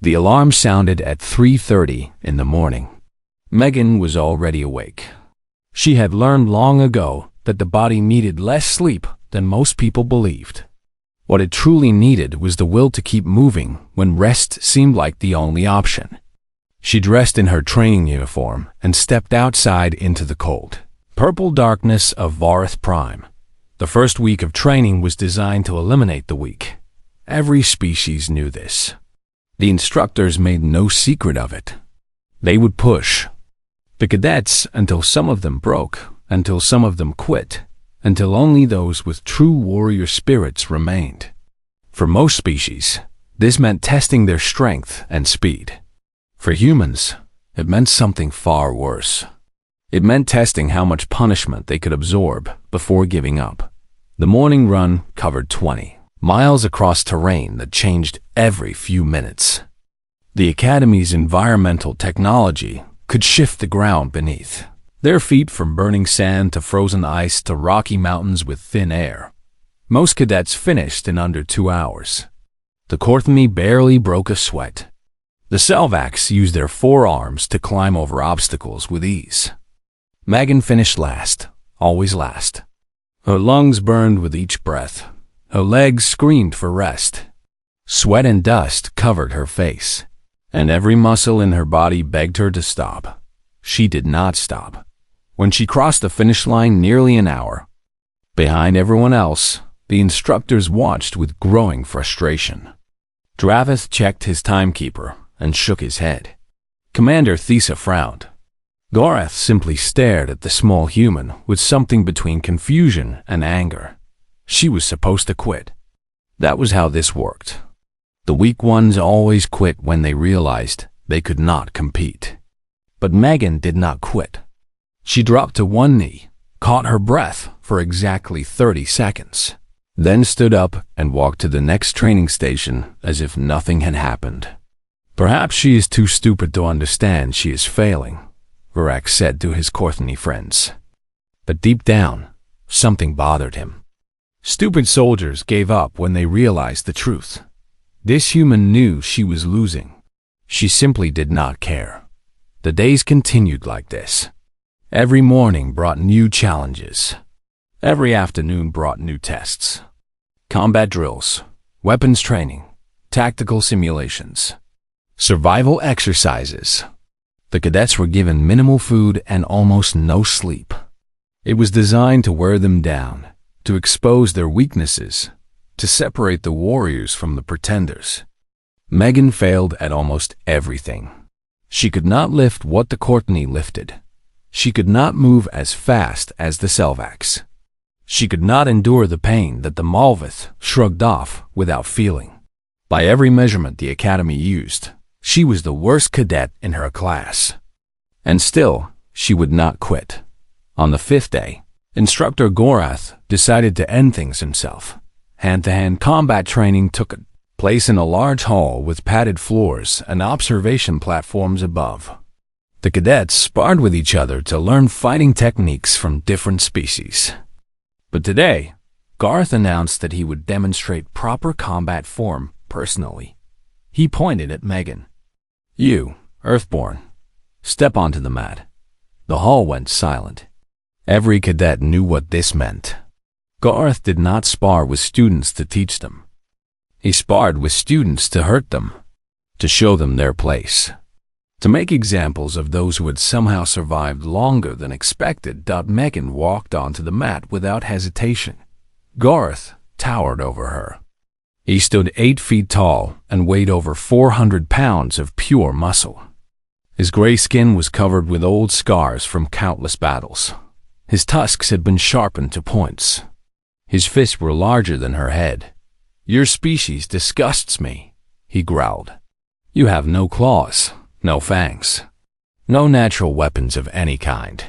The alarm sounded at 3:30 in the morning. Megan was already awake. She had learned long ago that the body needed less sleep than most people believed. What it truly needed was the will to keep moving when rest seemed like the only option. She dressed in her training uniform and stepped outside into the cold, purple darkness of Varith Prime. The first week of training was designed to eliminate the weak. Every species knew this. The instructors made no secret of it. They would push the cadets until some of them broke, until some of them quit, until only those with true warrior spirits remained. For most species, this meant testing their strength and speed. For humans, it meant something far worse. It meant testing how much punishment they could absorb before giving up. The morning run covered 20 miles across terrain that changed every few minutes. The Academy's environmental technology could shift the ground beneath their feet from burning sand to frozen ice to rocky mountains with thin air. Most cadets finished in under 2 hours. The Courtney barely broke a sweat. The Selvacs used their forearms to climb over obstacles with ease. Megan finished last, always last. Her lungs burned with each breath. Her legs screamed for rest. Sweat and dust covered her face, and every muscle in her body begged her to stop. She did not stop. When she crossed the finish line nearly an hour behind everyone else, the instructors watched with growing frustration. Travis checked his timekeeper and shook his head. Commander Thesa frowned. Gorath simply stared at the small human with something between confusion and anger. She was supposed to quit. That was how this worked. The weak ones always quit when they realized they could not compete. But Megan did not quit. She dropped to one knee, caught her breath for exactly 30 seconds, then stood up and walked to the next training station as if nothing had happened. Perhaps she is too stupid to understand she is failing, Varak said to his Courtney friends. But deep down, something bothered him. Stupid soldiers gave up when they realized the truth. This human knew she was losing. She simply did not care. The days continued like this. Every morning brought new challenges. Every afternoon brought new tests. Combat drills, weapons training, tactical simulations, survival exercises. The cadets were given minimal food and almost no sleep. It was designed to wear them down, to expose their weaknesses, to separate the warriors from the pretenders. Megan failed at almost everything. She could not lift what the Courtney lifted. She could not move as fast as the Selvacs. She could not endure the pain that the Malvith shrugged off without feeling. By every measurement the Academy used, she was the worst cadet in her class. And still, she would not quit. On the 5th day, Instructor Gorath decided to end things himself. Hand-to-hand combat training took place in a large hall with padded floors and observation platforms above. The cadets sparred with each other to learn fighting techniques from different species. But today, Garth announced that he would demonstrate proper combat form personally. He pointed at Megan. "You, Earthborn, step onto the mat." The hall went silent. Every cadet knew what this meant. Garth did not spar with students to teach them. He sparred with students to hurt them, to show them their place, to make examples of those who had somehow survived longer than expected. Megan walked onto the mat without hesitation. Garth towered over her. He stood 8 feet tall and weighed over 400 pounds of pure muscle. His gray skin was covered with old scars from countless battles. His tusks had been sharpened to points. His fists were larger than her head. "Your species disgusts me," he growled. "You have no claws, no fangs, no natural weapons of any kind.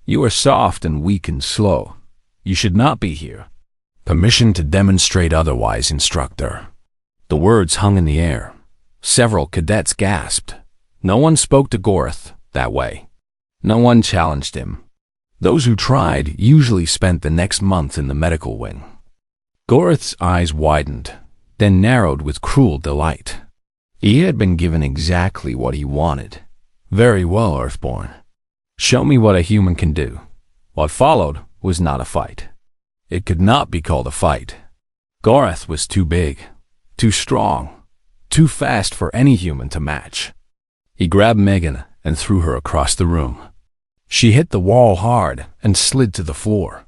You are soft and weak and slow. You should not be here." "Permission to demonstrate otherwise, instructor." The words hung in the air. Several cadets gasped. No one spoke to Gorath that way. No one challenged him. Those who tried usually spent the next month in the medical wing. Gorath's eyes widened, then narrowed with cruel delight. He had been given exactly what he wanted. Very well, Earthborn. Show me what a human can do. What followed was not a fight. It could not be called a fight. Goreth was too big, too strong, too fast for any human to match. He grabbed Megan and threw her across the room. She hit the wall hard and slid to the floor.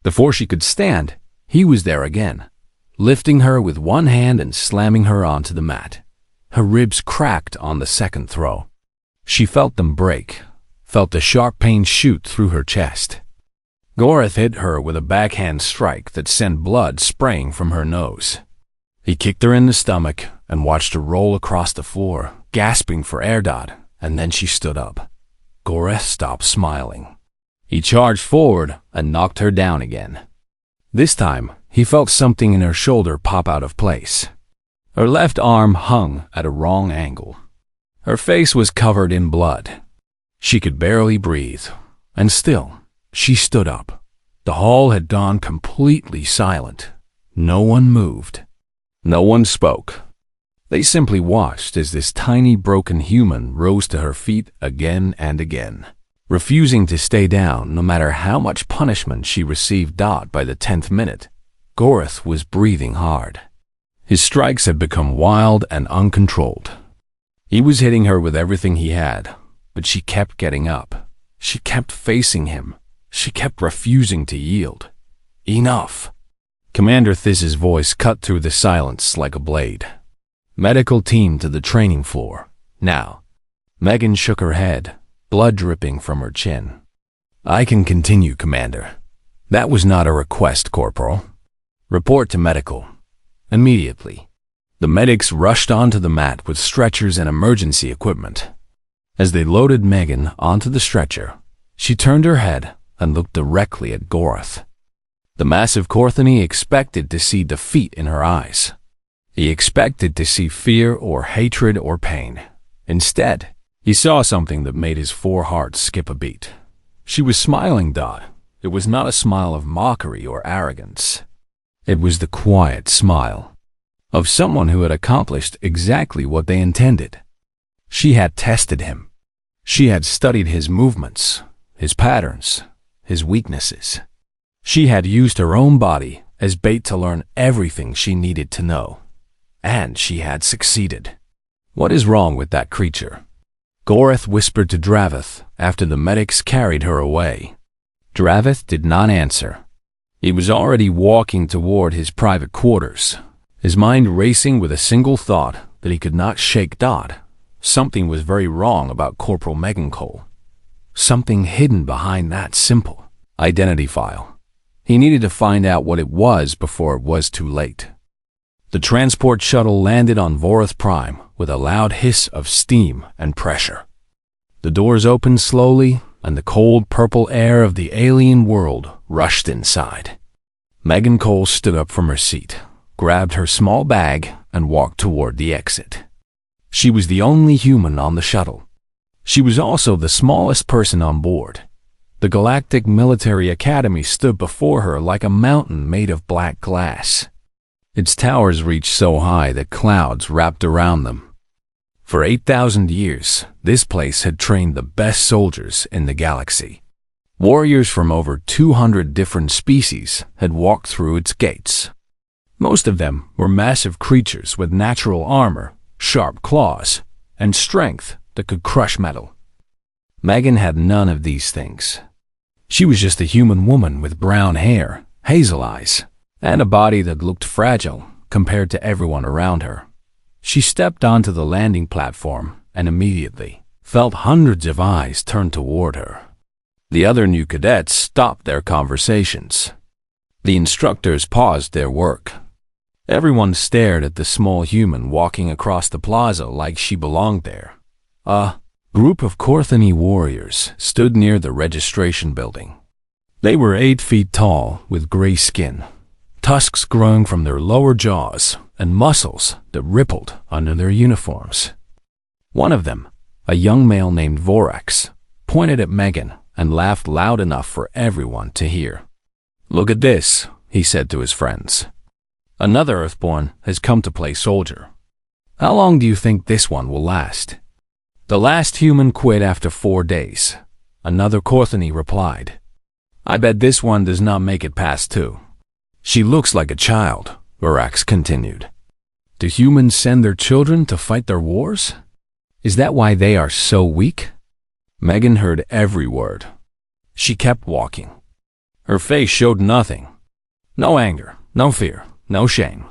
Before she could stand, he was there again, lifting her with one hand and slamming her onto the mat. Her ribs cracked on the second throw. She felt them break, felt the sharp pain shoot through her chest. Goreth hit her with a backhand strike that sent blood spraying from her nose. He kicked her in the stomach and watched her roll across the floor, gasping for air, and then she stood up. Goreth stopped smiling. He charged forward and knocked her down again. This time, he felt something in her shoulder pop out of place. Her left arm hung at a wrong angle. Her face was covered in blood. She could barely breathe, and still, she stood up. The hall had gone completely silent. No one moved. No one spoke. They simply watched as this tiny broken human rose to her feet again and again, refusing to stay down no matter how much punishment she received. By the 10th minute, Goreth was breathing hard. His strikes had become wild and uncontrolled. He was hitting her with everything he had, but she kept getting up. She kept facing him. She kept refusing to yield. Enough. Commander Thiz's voice cut through the silence like a blade. Medical team to the training floor. Now. Megan shook her head, blood dripping from her chin. I can continue, Commander. That was not a request, Corporal. Report to medical. Immediately. The medics rushed onto the mat with stretchers and emergency equipment. As they loaded Megan onto the stretcher, she turned her head and looked directly at Goreth. The massive Corthany expected to see defeat in her eyes. He expected to see fear or hatred or pain. Instead, he saw something that made his four hearts skip a beat. She was smiling, It was not a smile of mockery or arrogance. It was the quiet smile of someone who had accomplished exactly what they intended. She had tested him. She had studied his movements, his patterns, his weaknesses. She had used her own body as bait to learn everything she needed to know. And she had succeeded. What is wrong with that creature? Goreth whispered to Draveth after the medics carried her away. Draveth did not answer. He was already walking toward his private quarters, his mind racing with a single thought that he could not shake. Something was very wrong about Corporal Megan Cole. Something hidden behind that simple identity file. He needed to find out what it was before it was too late. The transport shuttle landed on Vorith Prime with a loud hiss of steam and pressure. The doors opened slowly, and the cold purple air of the alien world rushed inside. Megan Cole stood up from her seat, grabbed her small bag, and walked toward the exit. She was the only human on the shuttle. She was also the smallest person on board. The Galactic Military Academy stood before her like a mountain made of black glass. Its towers reached so high that clouds wrapped around them. For 8,000 years, this place had trained the best soldiers in the galaxy. Warriors from over 200 different species had walked through its gates. Most of them were massive creatures with natural armor, sharp claws, and strength that could crush metal. Megan had none of these things. She was just a human woman with brown hair, hazel eyes, and a body that looked fragile compared to everyone around her. She stepped onto the landing platform and immediately felt hundreds of eyes turn toward her. The other new cadets stopped their conversations. The instructors paused their work. Everyone stared at the small human walking across the plaza like she belonged there. A group of Corthany warriors stood near the registration building. They were 8 feet tall with gray skin, tusks growing from their lower jaws, and muscles that rippled under their uniforms. One of them, a young male named Vorax, pointed at Megan and laughed loud enough for everyone to hear. "Look at this," he said to his friends. "Another Earthborn has come to play soldier." How long do you think this one will last? The last human quit after 4 days. Another Courtney replied. I bet this one does not make it past 2. She looks like a child, Varax continued. Do humans send their children to fight their wars? Is that why they are so weak? Megan heard every word. She kept walking. Her face showed nothing. No anger, no fear, no shame.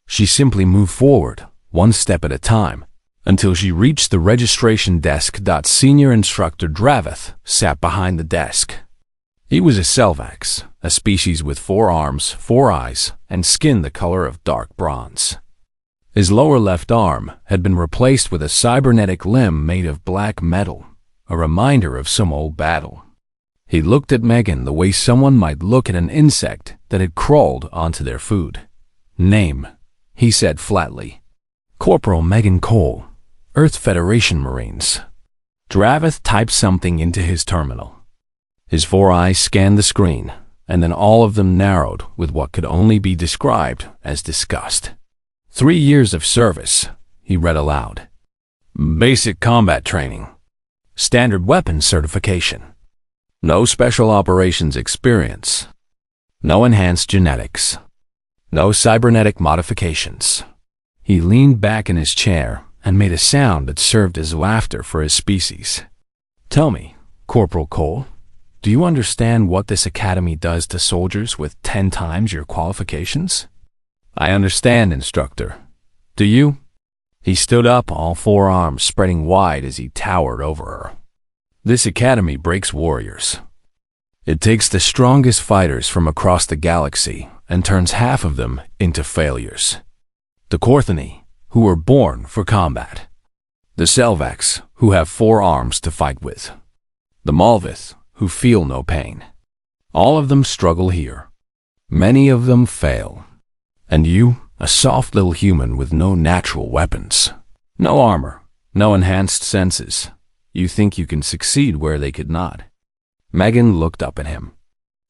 She simply moved forward, one step at a time, until she reached the registration desk. Senior Instructor Draveth sat behind the desk. He was a Selvax, a species with 4 arms, 4 eyes, and skin the color of dark bronze. His lower left arm had been replaced with a cybernetic limb made of black metal, a reminder of some old battle. He looked at Megan the way someone might look at an insect that had crawled onto their food. Name, he said flatly. Corporal Megan Cole, Earth Federation Marines. Draveth typed something into his terminal. His 4 eyes scanned the screen, and then all of them narrowed with what could only be described as disgust. 3 years of service, he read aloud. Basic combat training. Standard weapons certification. No special operations experience. No enhanced genetics. No cybernetic modifications. He leaned back in his chair and made a sound that served as laughter for his species. Tell me, Corporal Cole, do you understand what this academy does to soldiers with 10 times your qualifications? I understand, Instructor. Do you? He stood up, all 4 arms spreading wide as he towered over her. This academy breaks warriors. It takes the strongest fighters from across the galaxy and turns half of them into failures. The Courtney, who were born for combat. The Selvax, who have 4 arms to fight with. The Malvith, who feel no pain. All of them struggle here. Many of them fail. And you, a soft little human with no natural weapons. No armor, no enhanced senses. You think you can succeed where they could not. Megan looked up at him.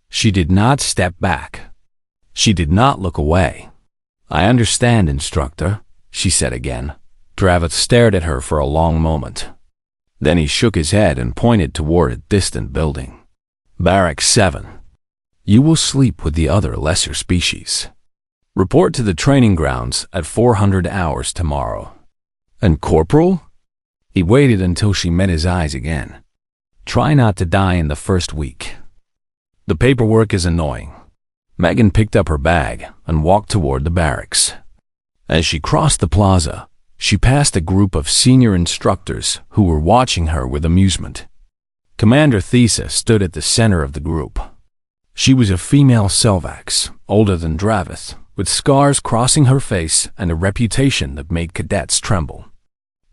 She did not step back. She did not look away. I understand, Instructor, she said again. Draveth stared at her for a long moment. Then he shook his head and pointed toward a distant building. Barracks 7. You will sleep with the other lesser species. Report to the training grounds at 400 hours tomorrow. And Corporal? He waited until she met his eyes again. Try not to die in the first week. The paperwork is annoying. Megan picked up her bag and walked toward the barracks. As she crossed the plaza, she passed a group of senior instructors who were watching her with amusement. Commander Thesa stood at the center of the group. She was a female Selvax, older than Draveth, with scars crossing her face and a reputation that made cadets tremble.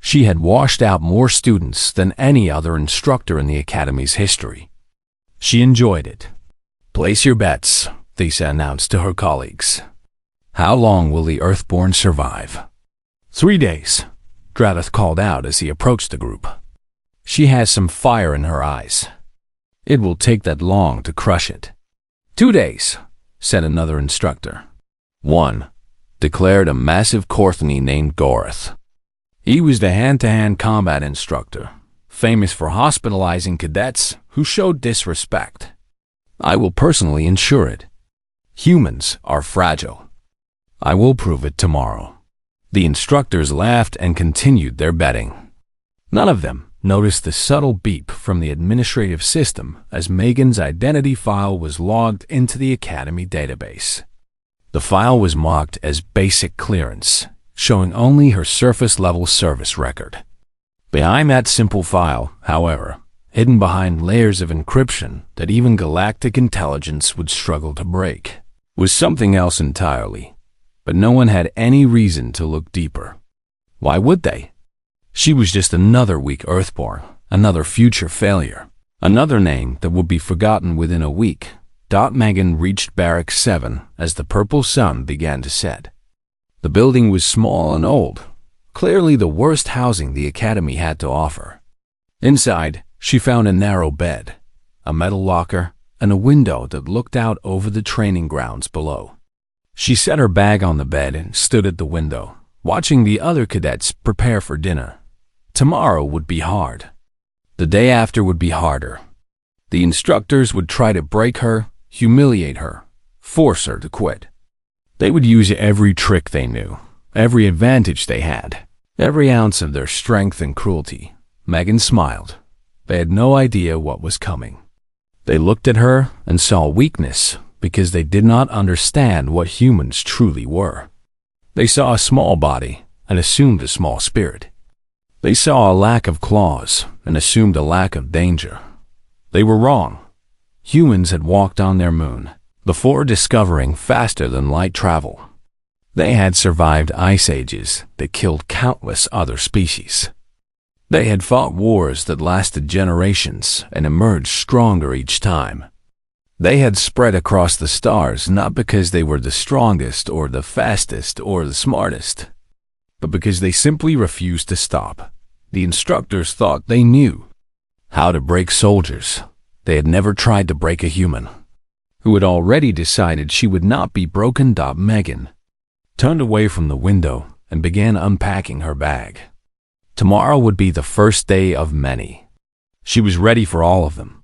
She had washed out more students than any other instructor in the Academy's history. She enjoyed it. Place your bets, Thesa announced to her colleagues. How long will the Earthborn survive? 3 days, Draveth called out as he approached the group. She has some fire in her eyes. It will take that long to crush it. 2 days, said another instructor. 1, declared a massive Courtney named Gorath. He was the hand-to-hand combat instructor, famous for hospitalizing cadets who showed disrespect. I will personally ensure it. Humans are fragile. I will prove it tomorrow. The instructors laughed and continued their betting. None of them noticed the subtle beep from the administrative system as Megan's identity file was logged into the Academy database. The file was marked as basic clearance, showing only her surface-level service record. Behind that simple file, however, hidden behind layers of encryption that even galactic intelligence would struggle to break, was something else entirely. But no one had any reason to look deeper. Why would they? She was just another weak Earthborn, another future failure, another name that would be forgotten within a week. Megan reached Barracks 7 as the purple sun began to set. The building was small and old, clearly the worst housing the Academy had to offer. Inside, she found a narrow bed, a metal locker, and a window that looked out over the training grounds below. She set her bag on the bed and stood at the window, watching the other cadets prepare for dinner. Tomorrow would be hard. The day after would be harder. The instructors would try to break her, humiliate her, force her to quit. They would use every trick they knew, every advantage they had, every ounce of their strength and cruelty. Megan smiled. They had no idea what was coming. They looked at her and saw weakness because they did not understand what humans truly were. They saw a small body and assumed a small spirit. They saw a lack of claws and assumed a lack of danger. They were wrong. Humans had walked on their moon before discovering faster than light travel. They had survived ice ages that killed countless other species. They had fought wars that lasted generations and emerged stronger each time. They had spread across the stars not because they were the strongest or the fastest or the smartest, but because they simply refused to stop. The instructors thought they knew how to break soldiers. They had never tried to break a human, who had already decided she would not be broken. Megan turned away from the window and began unpacking her bag. Tomorrow would be the first day of many. She was ready for all of them.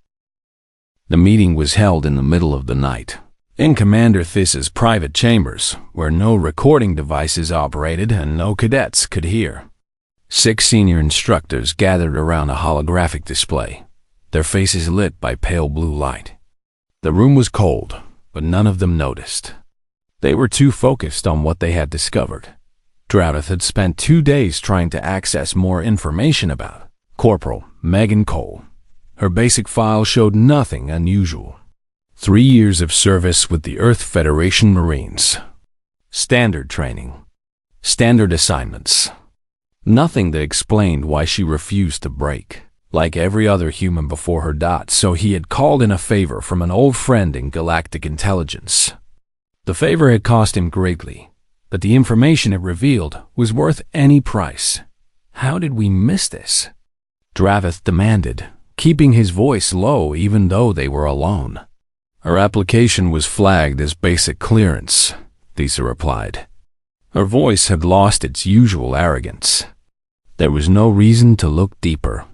The meeting was held in the middle of the night, in Commander This's private chambers, where no recording devices operated and no cadets could hear. 6 senior instructors gathered around a holographic display, their faces lit by pale blue light. The room was cold, but none of them noticed. They were too focused on what they had discovered. Draveth had spent 2 days trying to access more information about Corporal Megan Cole. Her basic file showed nothing unusual. 3 years of service with the Earth Federation Marines. Standard training. Standard assignments. Nothing that explained why she refused to break, like every other human before her. So he had called in a favor from an old friend in Galactic Intelligence. The favor had cost him greatly, but the information it revealed was worth any price. How did we miss this? Draveth demanded, keeping his voice low even though they were alone. Her application was flagged as basic clearance, Thisa replied. Her voice had lost its usual arrogance. There was no reason to look deeper.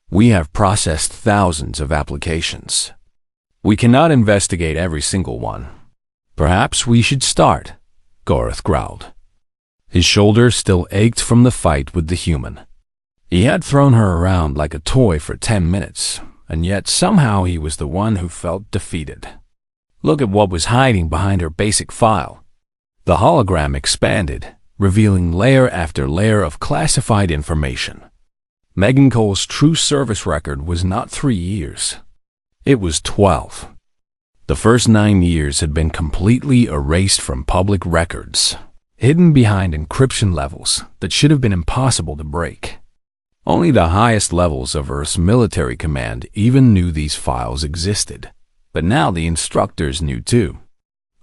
We have processed thousands of applications. We cannot investigate every single one. Perhaps we should start, Gareth growled. His shoulder still ached from the fight with the human. He had thrown her around like a toy for 10 minutes, and yet somehow he was the one who felt defeated. Look at what was hiding behind her basic file. The hologram expanded, revealing layer after layer of classified information. Megan Cole's true service record was not 3 years. It was 12. The first 9 years had been completely erased from public records, hidden behind encryption levels that should have been impossible to break. Only the highest levels of Earth's military command even knew these files existed, but now the instructors knew too.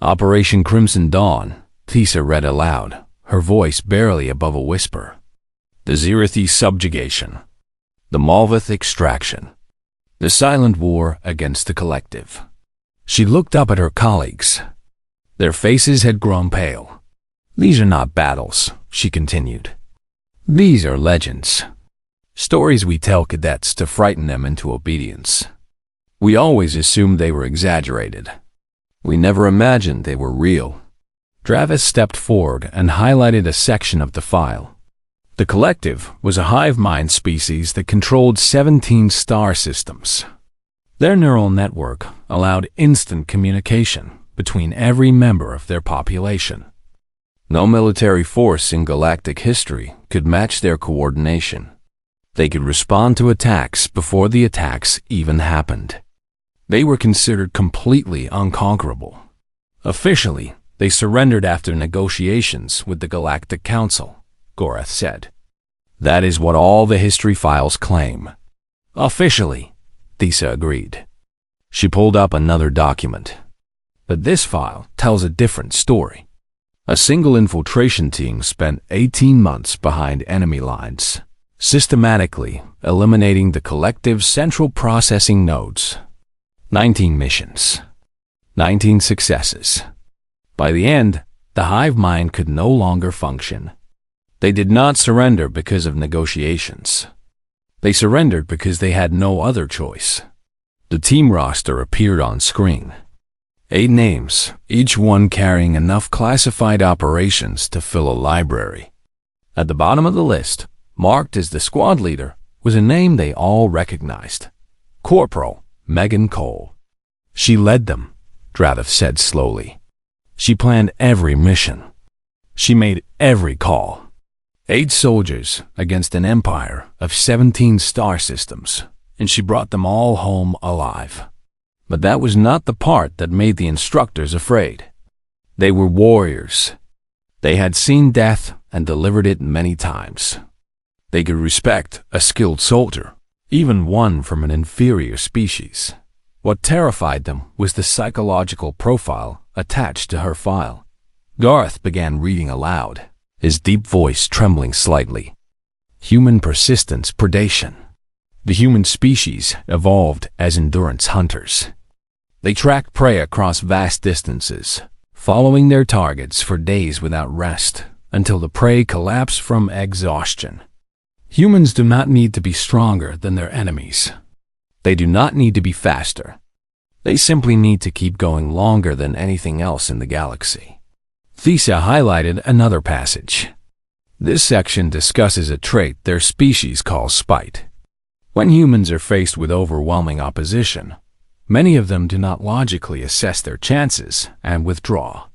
Operation Crimson Dawn, Thisa read aloud, her voice barely above a whisper. The Zerathi subjugation. The Malvith extraction. The silent war against the collective. She looked up at her colleagues. Their faces had grown pale. These are not battles, she continued. These are legends. Stories we tell cadets to frighten them into obedience. We always assumed they were exaggerated. We never imagined they were real. Draveth stepped forward and highlighted a section of the file. The collective was a hive mind species that controlled 17 star systems. Their neural network allowed instant communication between every member of their population. No military force in galactic history could match their coordination. They could respond to attacks before the attacks even happened. They were considered completely unconquerable. Officially, they surrendered after negotiations with the Galactic Council, Gareth said. That is what all the history files claim. Officially, Thisa agreed. She pulled up another document. But this file tells a different story. A single infiltration team spent 18 months behind enemy lines, systematically eliminating the collective's central processing nodes. 19 missions. 19 successes. By the end, the hive mind could no longer function. They did not surrender because of negotiations. They surrendered because they had no other choice. The team roster appeared on screen. 8 names, each one carrying enough classified operations to fill a library. At the bottom of the list, marked as the squad leader, was a name they all recognized. Corporal Megan Cole. She led them, Dravith said slowly. She planned every mission. She made every call. 8 soldiers against an empire of 17 star systems, and she brought them all home alive. But that was not the part that made the instructors afraid. They were warriors. They had seen death and delivered it many times. They could respect a skilled soldier, even one from an inferior species. What terrified them was the psychological profile attached to her file. Garth began reading aloud, his deep voice trembling slightly. Human persistence predation. The human species evolved as endurance hunters. They tracked prey across vast distances, following their targets for days without rest, until the prey collapsed from exhaustion. Humans do not need to be stronger than their enemies. They do not need to be faster. They simply need to keep going longer than anything else in the galaxy. Thesa highlighted another passage. This section discusses a trait their species calls spite. When humans are faced with overwhelming opposition, many of them do not logically assess their chances and withdraw.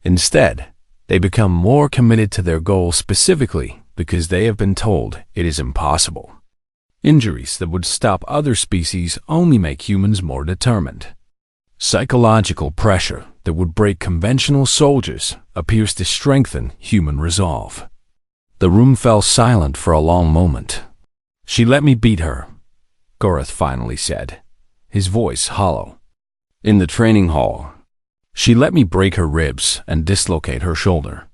Instead, they become more committed to their goal specifically because they have been told it is impossible. Injuries that would stop other species only make humans more determined. Psychological pressure that would break conventional soldiers appears to strengthen human resolve. The room fell silent for a long moment. She let me beat her, Gorath finally said, his voice hollow. In the training hall, she let me break her ribs and dislocate her shoulder.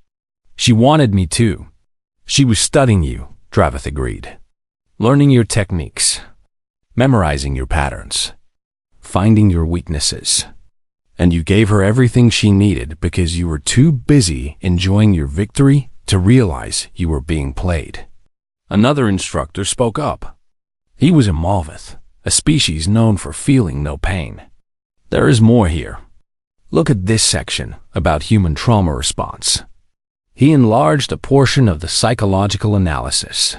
She wanted me to. She was studying you, Dravith agreed. Learning your techniques, memorizing your patterns, finding your weaknesses. And you gave her everything she needed because you were too busy enjoying your victory to realize you were being played. Another instructor spoke up. He was a Malvith, a species known for feeling no pain. There is more here. Look at this section about human trauma response. He enlarged a portion of the psychological analysis.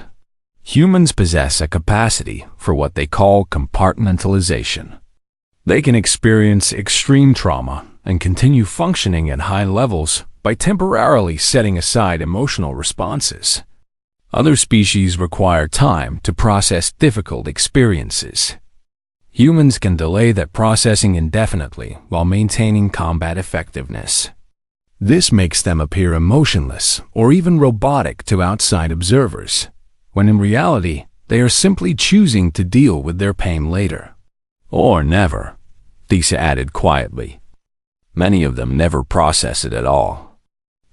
Humans possess a capacity for what they call compartmentalization. They can experience extreme trauma and continue functioning at high levels by temporarily setting aside emotional responses. Other species require time to process difficult experiences. Humans can delay that processing indefinitely while maintaining combat effectiveness. This makes them appear emotionless or even robotic to outside observers, when in reality they are simply choosing to deal with their pain later. Or never, Thesa added quietly. Many of them never process it at all.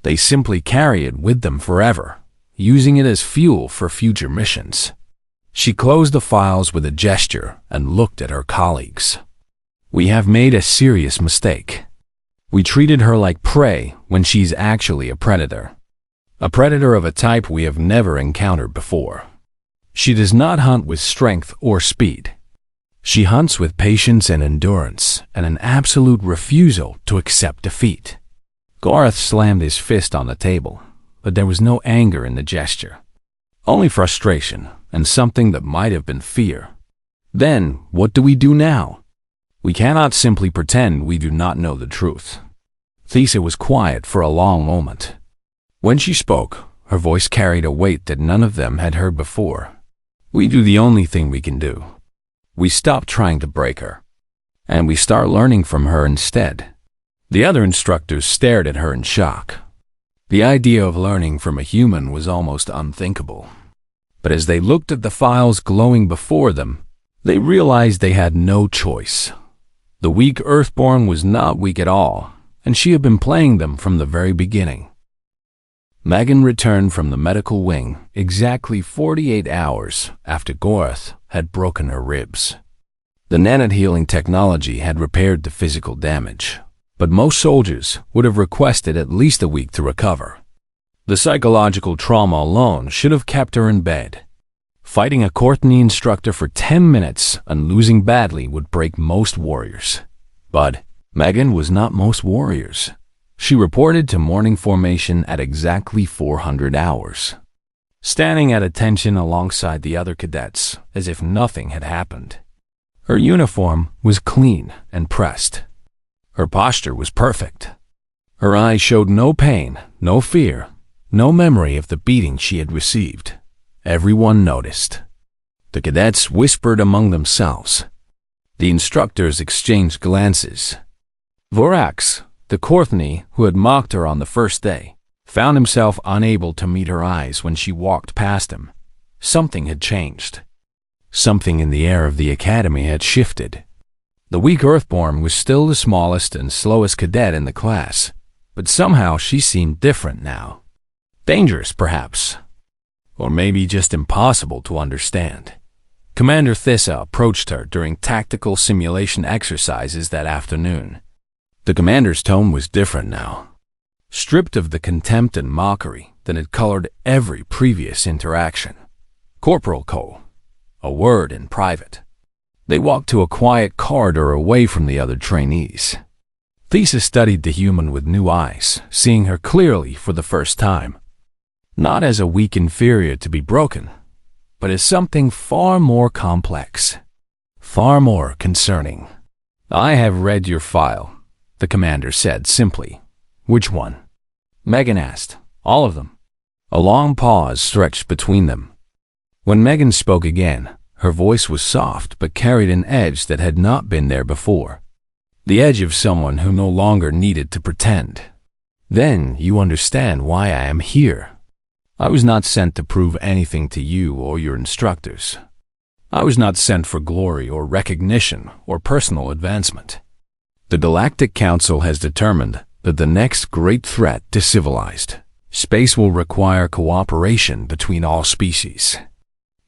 They simply carry it with them forever, using it as fuel for future missions. She closed the files with a gesture and looked at her colleagues. We have made a serious mistake. We treated her like prey when she's actually a predator. A predator of a type we have never encountered before. She does not hunt with strength or speed. She hunts with patience and endurance and an absolute refusal to accept defeat. Garth slammed his fist on the table, but there was no anger in the gesture. Only frustration and something that might have been fear. Then, what do we do now? We cannot simply pretend we do not know the truth. Thesa was quiet for a long moment. When she spoke, her voice carried a weight that none of them had heard before. We do the only thing we can do. We stop trying to break her, and we start learning from her instead. The other instructors stared at her in shock. The idea of learning from a human was almost unthinkable. But as they looked at the files glowing before them, they realized they had no choice. The weak Earthborn was not weak at all, and she had been playing them from the very beginning. Megan returned from the medical wing exactly 48 hours after Gorath had broken her ribs. The nanite-healing technology had repaired the physical damage, but most soldiers would have requested at least a week to recover. The psychological trauma alone should have kept her in bed. Fighting a Courtney instructor for 10 minutes and losing badly would break most warriors. But Megan was not most warriors. She reported to morning formation at exactly 400 hours, standing at attention alongside the other cadets as if nothing had happened. Her uniform was clean and pressed. Her posture was perfect. Her eyes showed no pain, no fear, no memory of the beating she had received. Everyone noticed. The cadets whispered among themselves. The instructors exchanged glances. Vorax, the Courtney who had mocked her on the first day, found himself unable to meet her eyes when she walked past him. Something had changed. Something in the air of the academy had shifted. The weak Earthborn was still the smallest and slowest cadet in the class, but somehow she seemed different now. Dangerous, perhaps. Or maybe just impossible to understand. Commander Thissa approached her during tactical simulation exercises that afternoon. The commander's tone was different now, stripped of the contempt and mockery that had colored every previous interaction. Corporal Cole, a word in private. They walked to a quiet corridor away from the other trainees. Thissa studied the human with new eyes, seeing her clearly for the first time. Not as a weak inferior to be broken, but as something far more complex, far more concerning. "I have read your file," the commander said simply. "Which one?" Megan asked. "All of them." A long pause stretched between them. When Megan spoke again, her voice was soft but carried an edge that had not been there before. The edge of someone who no longer needed to pretend. "Then you understand why I am here. I was not sent to prove anything to you or your instructors. I was not sent for glory or recognition or personal advancement. The Galactic Council has determined that the next great threat to civilized space will require cooperation between all species.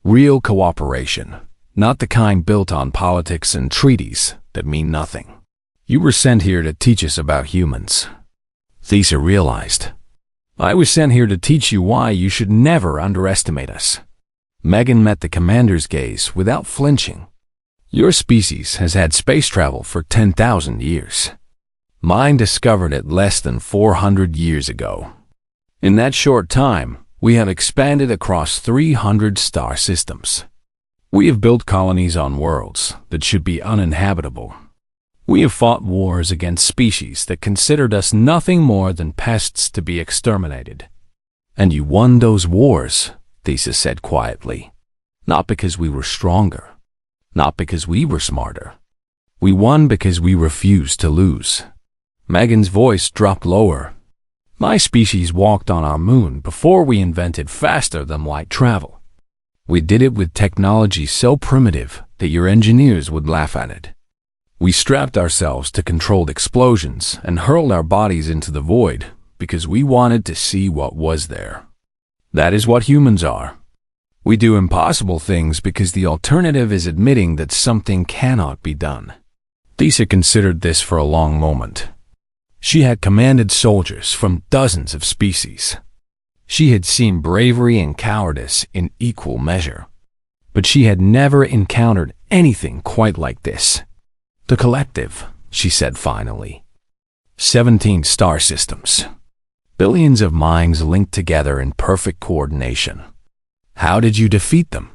Real cooperation, not the kind built on politics and treaties that mean nothing. You were sent here to teach us about humans." Thissa realized. "I was sent here to teach you why you should never underestimate us." Megan met the commander's gaze without flinching. "Your species has had space travel for 10,000 years. Mine discovered it less than 400 years ago. In that short time, we have expanded across 300 star systems. We have built colonies on worlds that should be uninhabitable. We have fought wars against species that considered us nothing more than pests to be exterminated. And you won those wars," Thissa said quietly. "Not because we were stronger, not because we were smarter. We won because we refused to lose." Megan's voice dropped lower. "My species walked on our moon before we invented faster-than-light travel. We did it with technology so primitive that your engineers would laugh at it. We strapped ourselves to controlled explosions and hurled our bodies into the void because we wanted to see what was there. That is what humans are. We do impossible things because the alternative is admitting that something cannot be done." Thissa considered this for a long moment. She had commanded soldiers from dozens of species. She had seen bravery and cowardice in equal measure. But she had never encountered anything quite like this. "The collective," she said finally. 17 star systems. Billions of minds linked together in perfect coordination. How did you defeat them?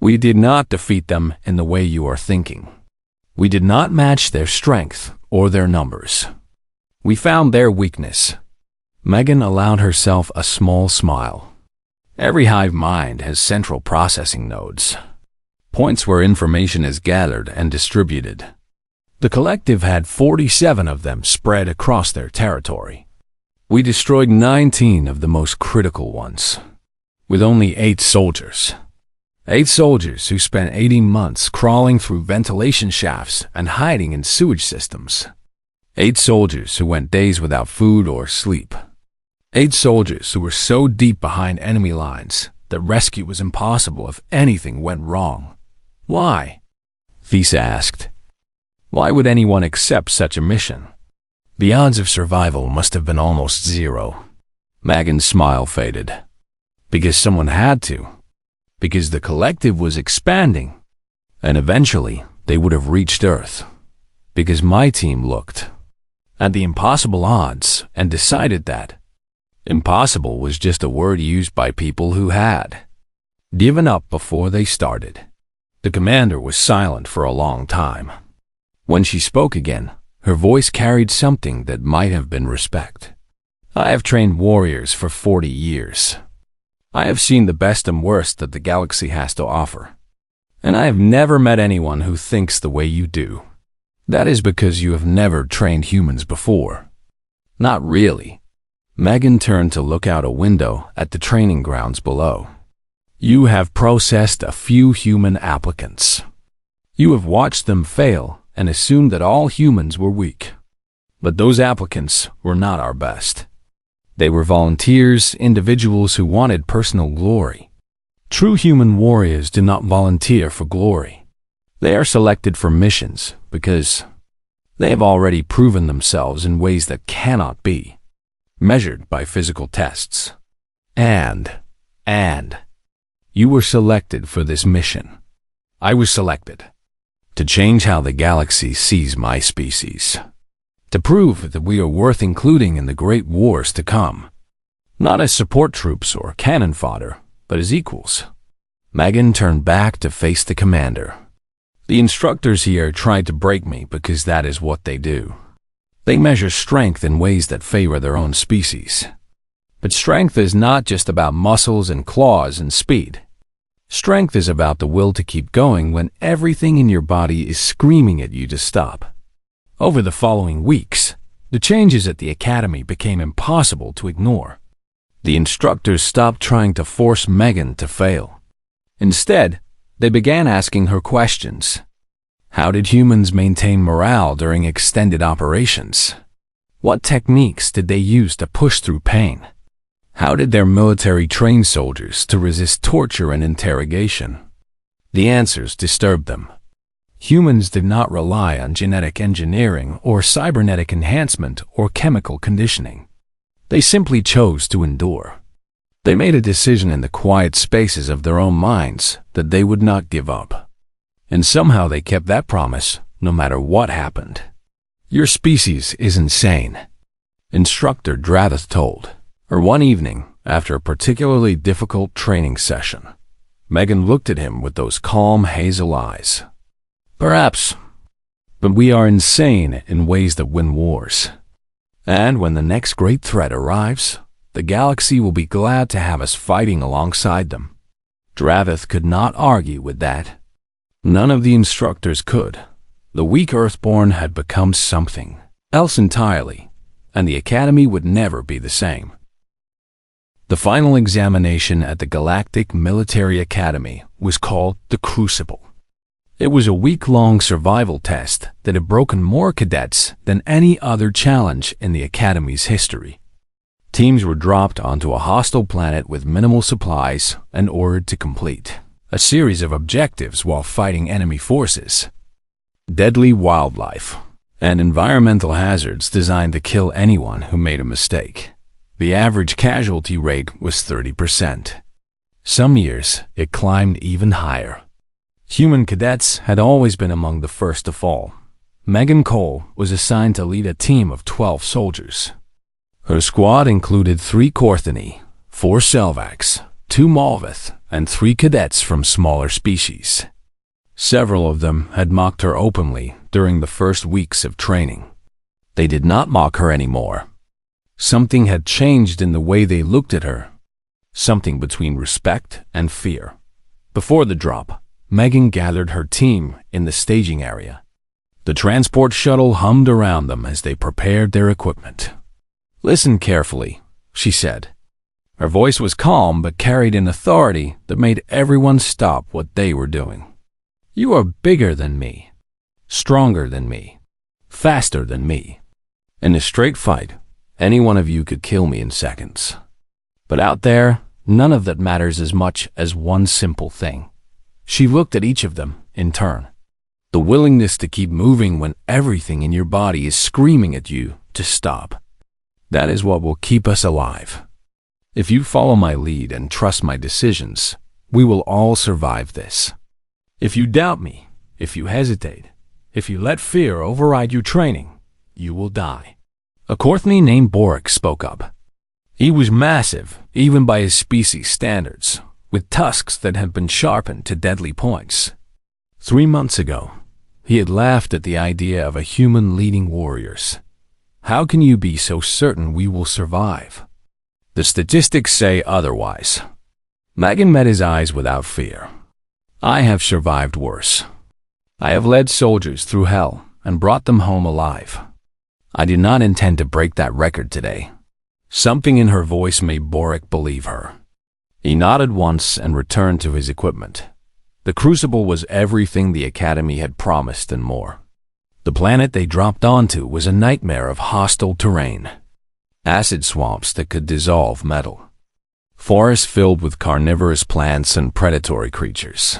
"We did not defeat them in the way you are thinking. We did not match their strength or their numbers. We found their weakness." Megan allowed herself a small smile. Every hive mind has central processing nodes, points where information is gathered and distributed. The collective had 47 of them spread across their territory. We destroyed 19 of the most critical ones, with only 8 soldiers. 8 soldiers who spent 18 months crawling through ventilation shafts and hiding in sewage systems. 8 soldiers who went days without food or sleep. 8 soldiers who were so deep behind enemy lines that rescue was impossible if anything went wrong. "Why?" Thissa asked. "Why would anyone accept such a mission? The odds of survival must have been almost zero. Megan's smile faded. Because someone had to. Because the collective was expanding. And eventually, they would have reached Earth. Because my team looked at the impossible odds and decided that impossible was just a word used by people who had given up before they started. The commander was silent for a long time. When she spoke again, her voice carried something that might have been respect. I have trained warriors for 40 years. I have seen the best and worst that the galaxy has to offer. And I have never met anyone who thinks the way you do. That is because you have never trained humans before. Not really. Megan turned to look out a window at the training grounds below. You have processed a few human applicants. You have watched them fail and assumed that all humans were weak. But those applicants were not our best. They were volunteers, individuals who wanted personal glory. True human warriors do not volunteer for glory. They are selected for missions because they have already proven themselves in ways that cannot be measured by physical tests. And you were selected for this mission. I was selected to change how the galaxy sees my species. To prove that we are worth including in the great wars to come. Not as support troops or cannon fodder, but as equals. Megan turned back to face the commander. The instructors here tried to break me because that is what they do. They measure strength in ways that favor their own species. But strength is not just about muscles and claws and speed. Strength is about the will to keep going when everything in your body is screaming at you to stop. Over the following weeks, the changes at the academy became impossible to ignore. The instructors stopped trying to force Megan to fail. Instead, they began asking her questions. How did humans maintain morale during extended operations? What techniques did they use to push through pain? How did their military train soldiers to resist torture and interrogation? The answers disturbed them. Humans did not rely on genetic engineering or cybernetic enhancement or chemical conditioning. They simply chose to endure. They made a decision in the quiet spaces of their own minds that they would not give up. And somehow they kept that promise no matter what happened. Your species is insane, Instructor Dravith told her one evening after a particularly difficult training session. Megan looked at him with those calm hazel eyes. Perhaps, but we are insane in ways that win wars. And when the next great threat arrives, the galaxy will be glad to have us fighting alongside them. Dravith could not argue with that. None of the instructors could. The weak Earthborn had become something else entirely, and the academy would never be the same. The final examination at the Galactic Military Academy was called the Crucible. It was a week-long survival test that had broken more cadets than any other challenge in the Academy's history. Teams were dropped onto a hostile planet with minimal supplies and ordered to complete a series of objectives while fighting enemy forces. Deadly wildlife and environmental hazards designed to kill anyone who made a mistake. The average casualty rate was 30%. Some years, it climbed even higher. Human cadets had always been among the first to fall. Megan Cole was assigned to lead a team of 12 soldiers. Her squad included 3 Korthani, 4 Selvax, 2 Malvith, and 3 cadets from smaller species. Several of them had mocked her openly during the first weeks of training. They did not mock her anymore. Something had changed in the way they looked at her. Something between respect and fear. Before the drop, Megan gathered her team in the staging area. The transport shuttle hummed around them as they prepared their equipment. Listen carefully, she said. Her voice was calm but carried an authority that made everyone stop what they were doing. You are bigger than me, stronger than me, faster than me. In a straight fight, any one of you could kill me in seconds. But out there, none of that matters as much as one simple thing. She looked at each of them in turn. The willingness to keep moving when everything in your body is screaming at you to stop. That is what will keep us alive. If you follow my lead and trust my decisions, we will all survive this. If you doubt me, if you hesitate, if you let fear override your training, you will die. A Courtney named Boric spoke up. He was massive, even by his species standards, with tusks that had been sharpened to deadly points. 3 months ago, he had laughed at the idea of a human leading warriors. How can you be so certain we will survive? The statistics say otherwise. Megan met his eyes without fear. I have survived worse. I have led soldiers through hell and brought them home alive. I did not intend to break that record today. Something in her voice made Boric believe her. He nodded once and returned to his equipment. The Crucible was everything the Academy had promised and more. The planet they dropped onto was a nightmare of hostile terrain. Acid swamps that could dissolve metal. Forests filled with carnivorous plants and predatory creatures.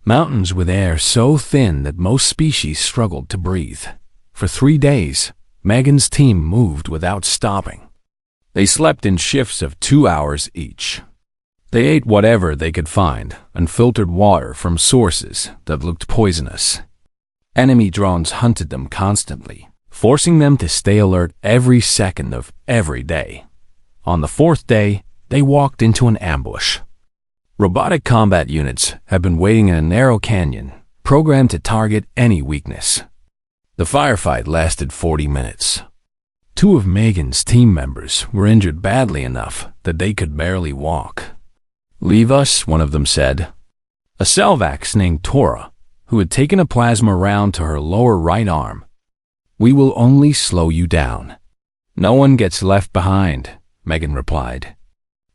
Mountains with air so thin that most species struggled to breathe. For 3 days, Megan's team moved without stopping. They slept in shifts of 2 hours each. They ate whatever they could find and filtered water from sources that looked poisonous. Enemy drones hunted them constantly, forcing them to stay alert every second of every day. On the 4th day, they walked into an ambush. Robotic combat units had been waiting in a narrow canyon, programmed to target any weakness. The firefight lasted 40 minutes. 2 of Megan's team members were injured badly enough that they could barely walk. "Leave us," one of them said. A Selvax named Tora, who had taken a plasma round to her lower right arm. "We will only slow you down." "No one gets left behind," Megan replied.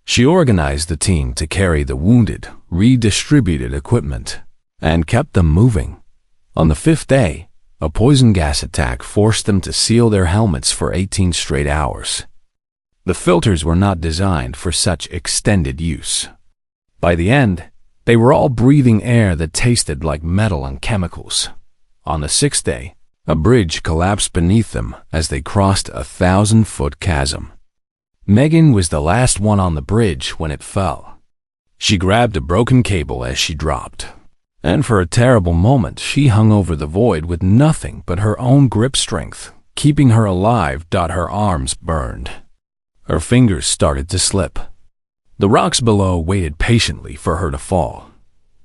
She organized the team to carry the wounded, redistributed equipment, and kept them moving. On the 5th day, a poison gas attack forced them to seal their helmets for 18 straight hours. The filters were not designed for such extended use. By the end, they were all breathing air that tasted like metal and chemicals. On the 6th day, a bridge collapsed beneath them as they crossed a 1,000-foot chasm. Megan was the last one on the bridge when it fell. She grabbed a broken cable as she dropped, and for a terrible moment she hung over the void with nothing but her own grip strength, keeping her alive. Her arms burned. Her fingers started to slip. The rocks below waited patiently for her to fall.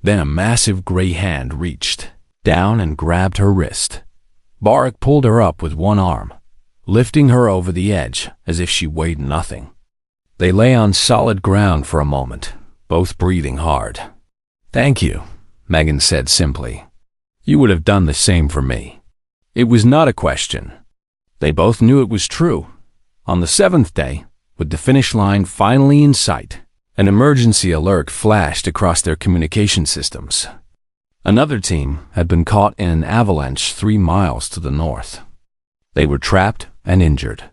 Then a massive gray hand reached down and grabbed her wrist. Boric pulled her up with one arm, lifting her over the edge as if she weighed nothing. They lay on solid ground for a moment, both breathing hard. "Thank you," Megan said simply. "You would have done the same for me." It was not a question. They both knew it was true. On the 7th day, with the finish line finally in sight, an emergency alert flashed across their communication systems. Another team had been caught in an avalanche 3 miles to the north. They were trapped and injured.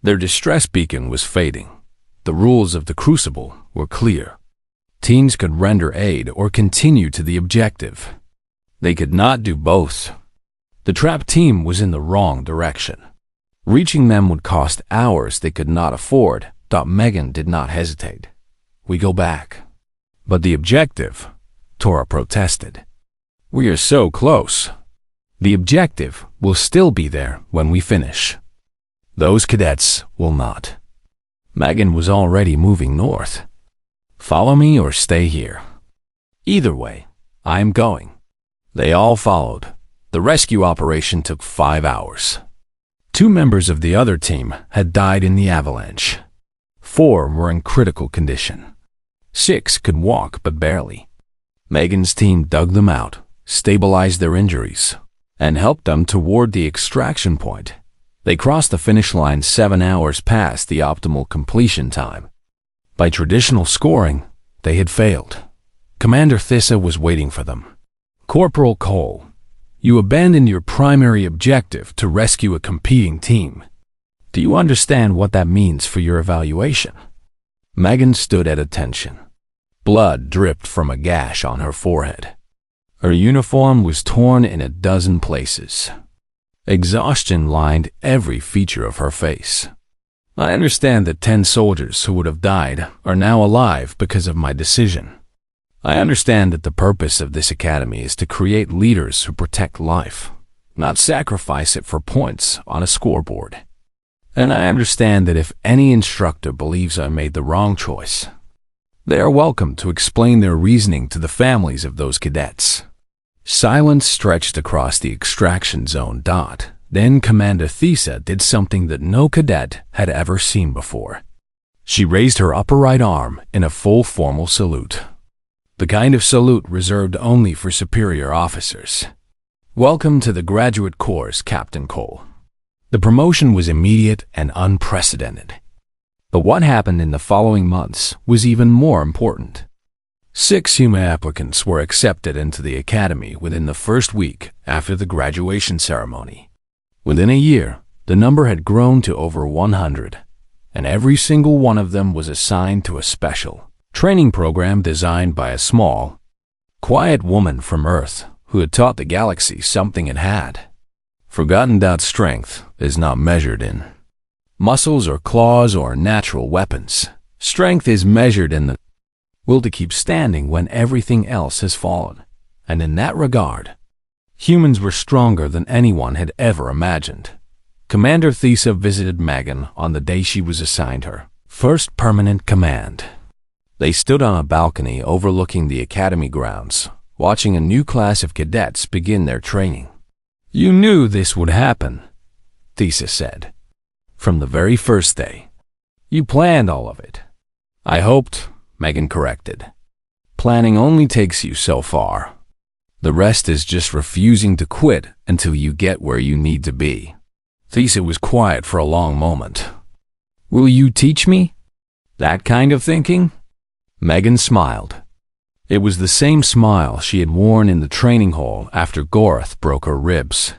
Their distress beacon was fading. The rules of the Crucible were clear. Teams could render aid or continue to the objective. They could not do both. The trapped team was in the wrong direction. Reaching them would cost hours they could not afford. Megan did not hesitate. "We go back." "But the objective," Tora protested. "We are so close." "The objective will still be there when we finish. Those cadets will not." Megan was already moving north. "Follow me or stay here. Either way, I am going." They all followed. The rescue operation took 5 hours. 2 members of the other team had died in the avalanche. 4 were in critical condition. 6 could walk but barely. Megan's team dug them out, stabilized their injuries, and helped them toward the extraction point. They crossed the finish line 7 hours past the optimal completion time. By traditional scoring, they had failed. Commander Thissa was waiting for them. "Corporal Cole, you abandoned your primary objective to rescue a competing team. Do you understand what that means for your evaluation?" Megan stood at attention. Blood dripped from a gash on her forehead. Her uniform was torn in a dozen places. Exhaustion lined every feature of her face. I understand that 10 soldiers who would have died are now alive because of my decision. I understand that the purpose of this academy is to create leaders who protect life, not sacrifice it for points on a scoreboard. And I understand that if any instructor believes I made the wrong choice, they are welcome to explain their reasoning to the families of those cadets. Silence stretched across the extraction zone. Then Commander Thesa did something that no cadet had ever seen before. She raised her upper right arm in a full formal salute. The kind of salute reserved only for superior officers. Welcome to the Graduate Corps, Captain Cole. The promotion was immediate and unprecedented. But what happened in the following months was even more important. 6 human applicants were accepted into the academy within the first week after the graduation ceremony. Within a year, the number had grown to over 100, and every single one of them was assigned to a special training program designed by a small, quiet woman from Earth who had taught the galaxy something it had forgotten. Strength is not measured in muscles or claws or natural weapons. Strength is measured in the will to keep standing when everything else has fallen. And in that regard, humans were stronger than anyone had ever imagined. Commander Thesa visited Megan on the day she was assigned her first permanent command. They stood on a balcony overlooking the academy grounds, watching a new class of cadets begin their training. You knew this would happen, Thesa said. From the very first day. You planned all of it. I hoped, Megan corrected. Planning only takes you so far. The rest is just refusing to quit until you get where you need to be. Thesa was quiet for a long moment. Will you teach me? That kind of thinking? Megan smiled. It was the same smile she had worn in the training hall after Gorath broke her ribs.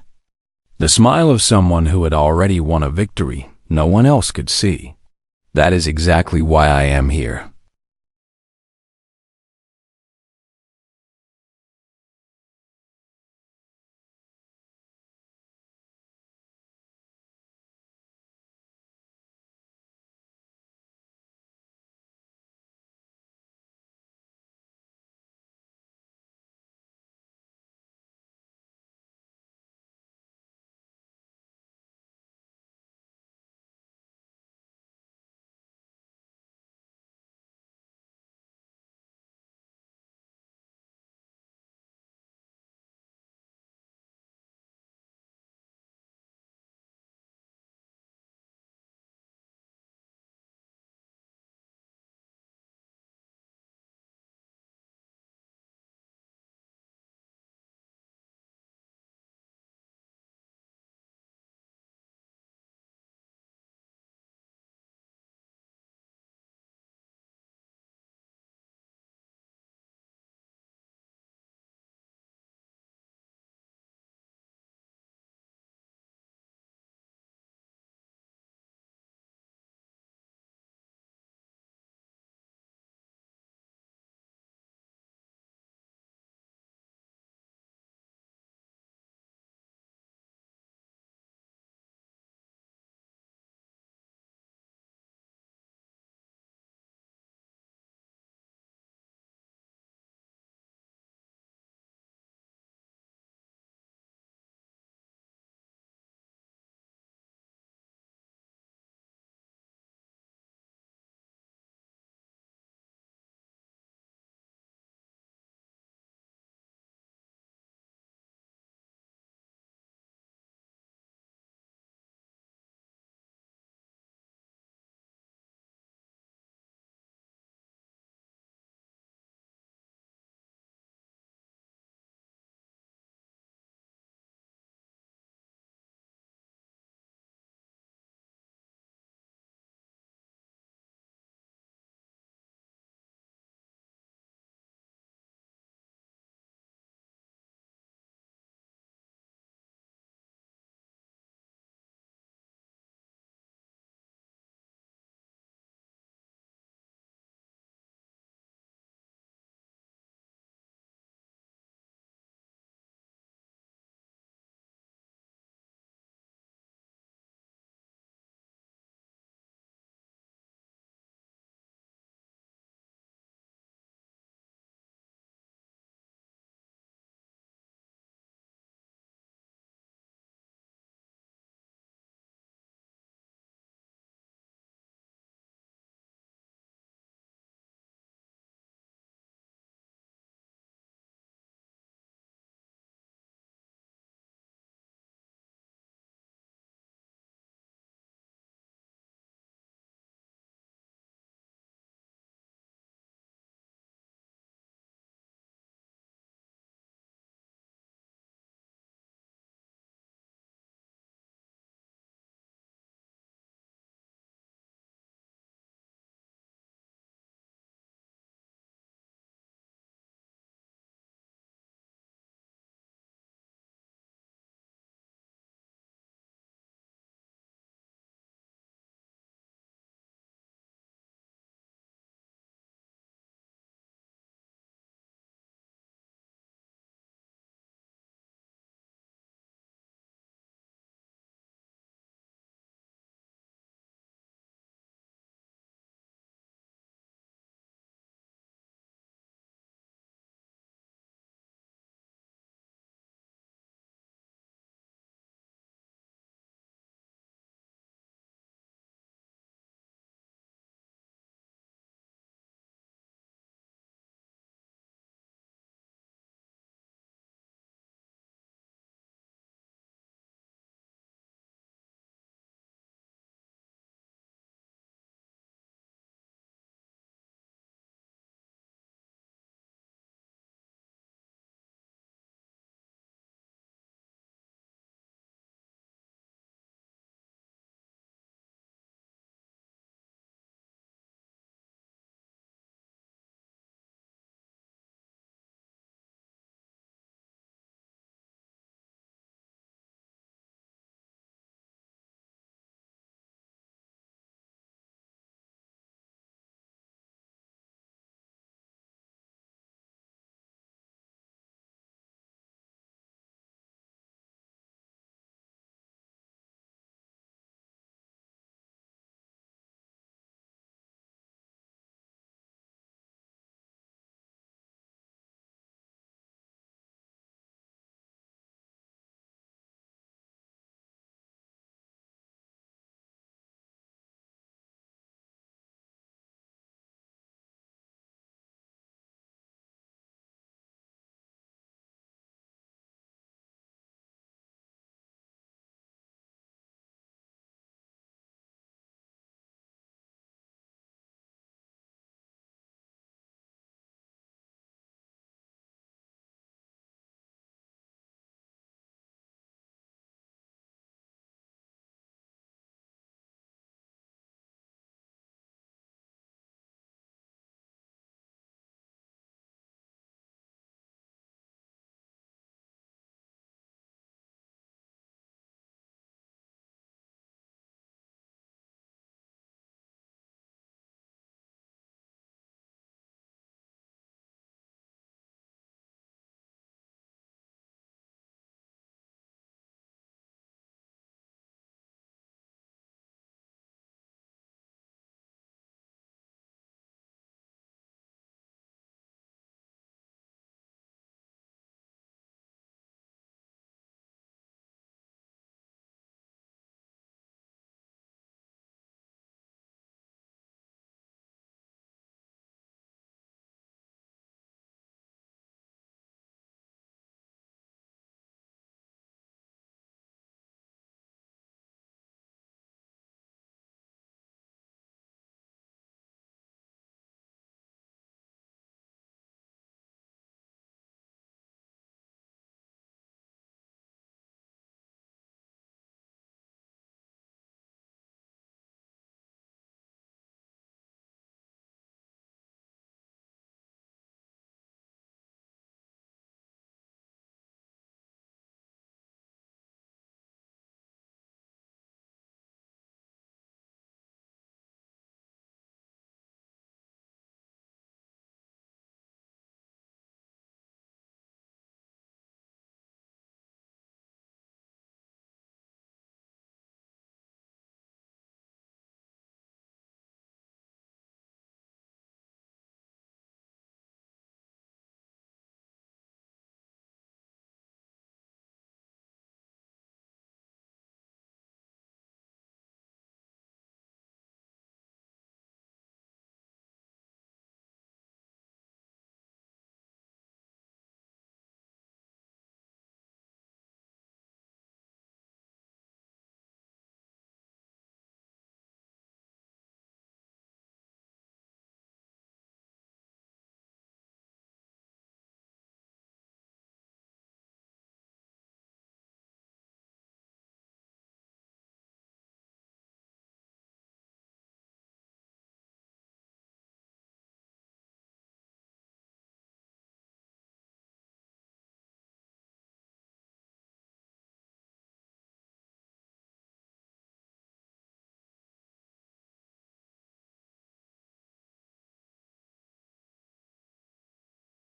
The smile of someone who had already won a victory no one else could see. That is exactly why I am here,